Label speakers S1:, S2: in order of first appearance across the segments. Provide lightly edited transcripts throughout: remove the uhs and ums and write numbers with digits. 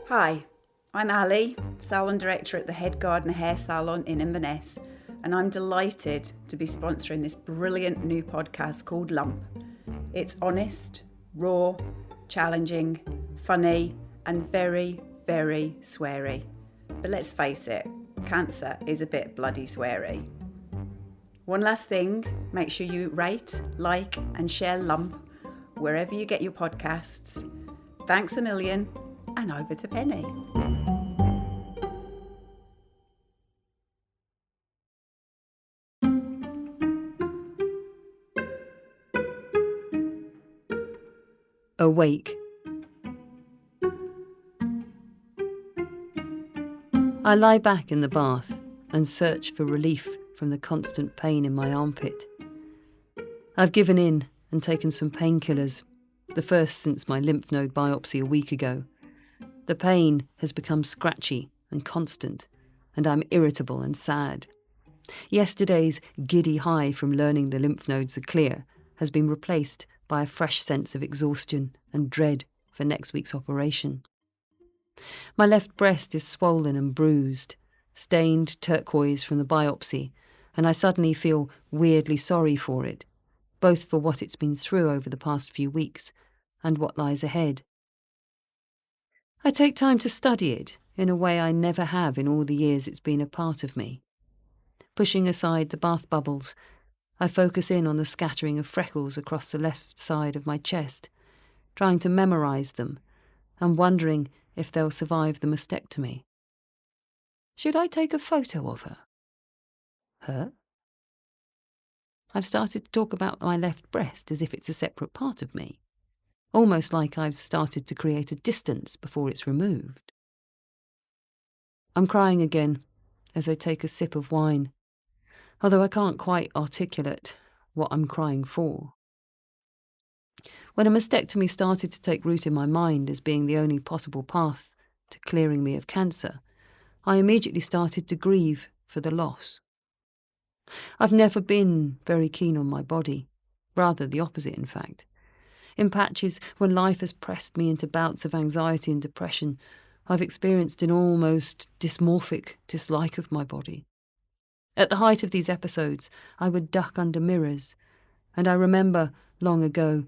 S1: Hi, I'm Ali, salon director at the Head Gardener Hair Salon in Inverness, and I'm delighted to be sponsoring this brilliant new podcast called Lump. It's honest, raw, challenging, funny, and very, very sweary. But let's face it, cancer is a bit bloody sweary. One last thing, make sure you rate, like, and share Lump wherever you get your podcasts. Thanks a million, and over to Pennie.
S2: Awake. I lie back in the bath and search for relief from the constant pain in my armpit. I've given in and taken some painkillers, the first since my lymph node biopsy a week ago. The pain has become scratchy and constant, and I'm irritable and sad. Yesterday's giddy high from learning the lymph nodes are clear has been replaced by a fresh sense of exhaustion and dread for next week's operation. My left breast is swollen and bruised, stained turquoise from the biopsy, and I suddenly feel weirdly sorry for it, both for what it's been through over the past few weeks and what lies ahead. I take time to study it in a way I never have in all the years it's been a part of me. Pushing aside the bath bubbles, I focus in on the scattering of freckles across the left side of my chest, trying to memorize them and wondering if they'll survive the mastectomy. Should I take a photo of her? Her? I've started to talk about my left breast as if it's a separate part of me, almost like I've started to create a distance before it's removed. I'm crying again as I take a sip of wine, although I can't quite articulate what I'm crying for. When a mastectomy started to take root in my mind as being the only possible path to clearing me of cancer, I immediately started to grieve for the loss. I've never been very keen on my body, rather the opposite in fact. In patches when life has pressed me into bouts of anxiety and depression, I've experienced an almost dysmorphic dislike of my body. At the height of these episodes, I would duck under mirrors, and I remember, long ago,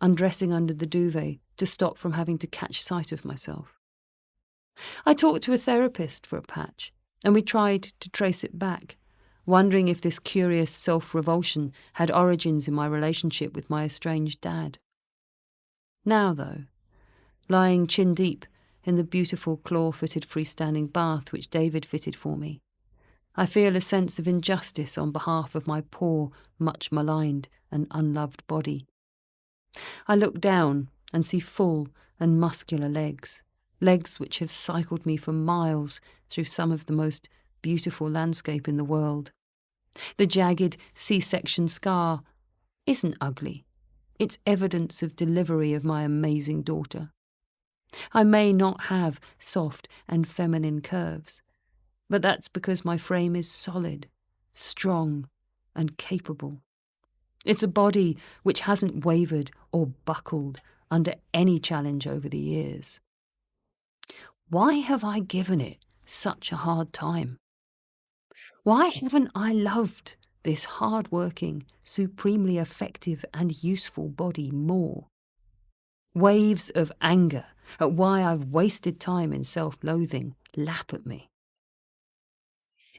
S2: undressing under the duvet to stop from having to catch sight of myself. I talked to a therapist for a patch, and we tried to trace it back, wondering if this curious self-revulsion had origins in my relationship with my estranged dad. Now, though, lying chin-deep in the beautiful claw-footed freestanding bath which David fitted for me, I feel a sense of injustice on behalf of my poor, much maligned and unloved body. I look down and see full and muscular legs which have cycled me for miles through some of the most beautiful landscape in the world. The jagged C-section scar isn't ugly. It's evidence of delivery of my amazing daughter. I may not have soft and feminine curves, but that's because my frame is solid, strong, and capable. It's a body which hasn't wavered or buckled under any challenge over the years. Why have I given it such a hard time? Why haven't I loved this hard-working, supremely effective and useful body more? Waves of anger at why I've wasted time in self-loathing lap at me.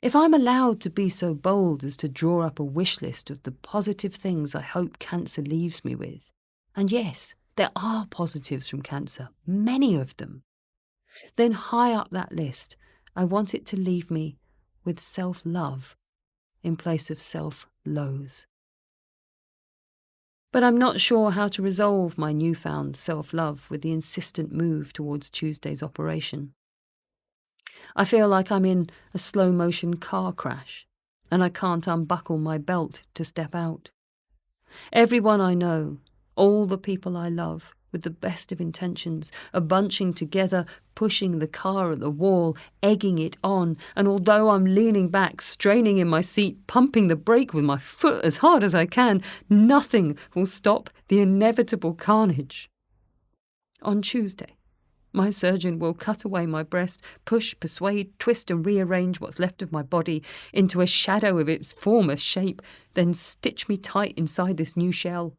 S2: If I'm allowed to be so bold as to draw up a wish list of the positive things I hope cancer leaves me with, and yes, there are positives from cancer, many of them, then high up that list, I want it to leave me with self-love in place of self-loathe. But I'm not sure how to resolve my newfound self-love with the insistent move towards Tuesday's operation. I feel like I'm in a slow-motion car crash, and I can't unbuckle my belt to step out. Everyone I know, all the people I love, with the best of intentions, are bunching together, pushing the car at the wall, egging it on, and although I'm leaning back, straining in my seat, pumping the brake with my foot as hard as I can, nothing will stop the inevitable carnage. On Tuesday, My surgeon will cut away my breast, push, persuade, twist and rearrange what's left of my body into a shadow of its former shape, then stitch me tight inside this new shell.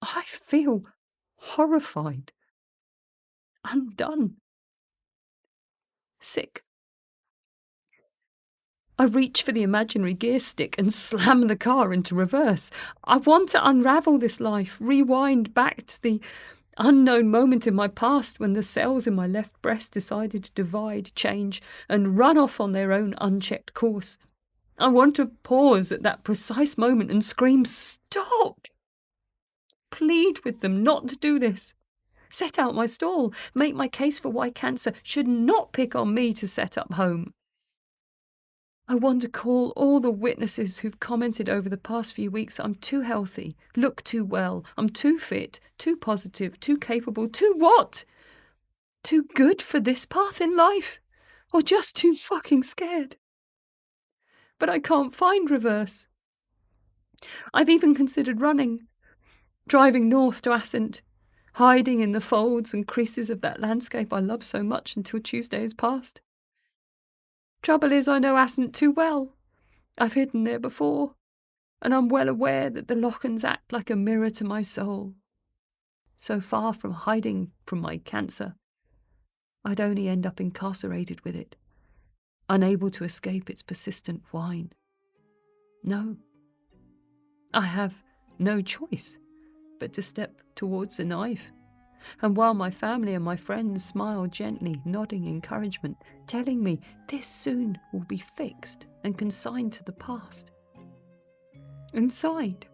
S2: I feel horrified, undone, sick. I reach for the imaginary gear stick and slam the car into reverse. I want to unravel this life, rewind back to the unknown moment in my past when the cells in my left breast decided to divide, change, and run off on their own unchecked course. I want to pause at that precise moment and scream, "Stop!" Plead with them not to do this. Set out my stall, make my case for why cancer should not pick on me to set up home. I want to call all the witnesses who've commented over the past few weeks I'm too healthy, look too well, I'm too fit, too positive, too capable, too what? Too good for this path in life? Or just too fucking scared? But I can't find reverse. I've even considered running, driving north to Ascent, hiding in the folds and creases of that landscape I love so much until Tuesday has passed. Trouble is, I know Ascent too well. I've hidden there before, and I'm well aware that the Lochans act like a mirror to my soul. So far from hiding from my cancer, I'd only end up incarcerated with it, unable to escape its persistent whine. No, I have no choice but to step towards the knife. And while my family and my friends smile gently, nodding encouragement, telling me this soon will be fixed and consigned to the past, inside,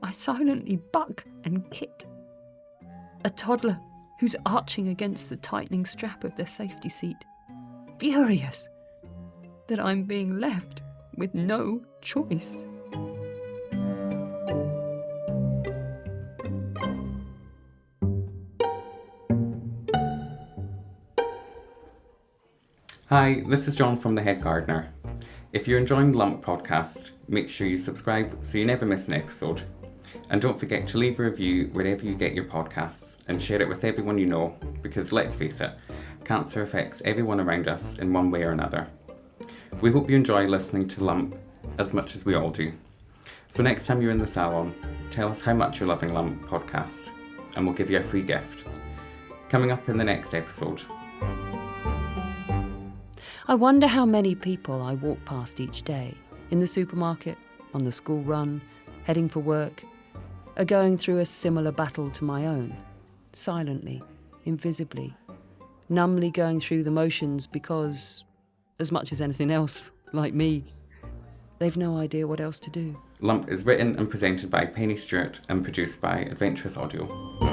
S2: I silently buck and kick. A toddler who's arching against the tightening strap of their safety seat, furious that I'm being left with no choice.
S3: Hi, this is John from The Head Gardener. If you're enjoying the Lump podcast, make sure you subscribe so you never miss an episode. And don't forget to leave a review wherever you get your podcasts and share it with everyone you know, because let's face it, cancer affects everyone around us in one way or another. We hope you enjoy listening to Lump as much as we all do. So next time you're in the salon, tell us how much you're loving Lump podcast and we'll give you a free gift. Coming up in the next episode.
S2: I wonder how many people I walk past each day, in the supermarket, on the school run, heading for work, are going through a similar battle to my own, silently, invisibly, numbly going through the motions because, as much as anything else, like me, they've no idea what else to do.
S3: Lump is written and presented by Pennie and produced by Adventurous Audio.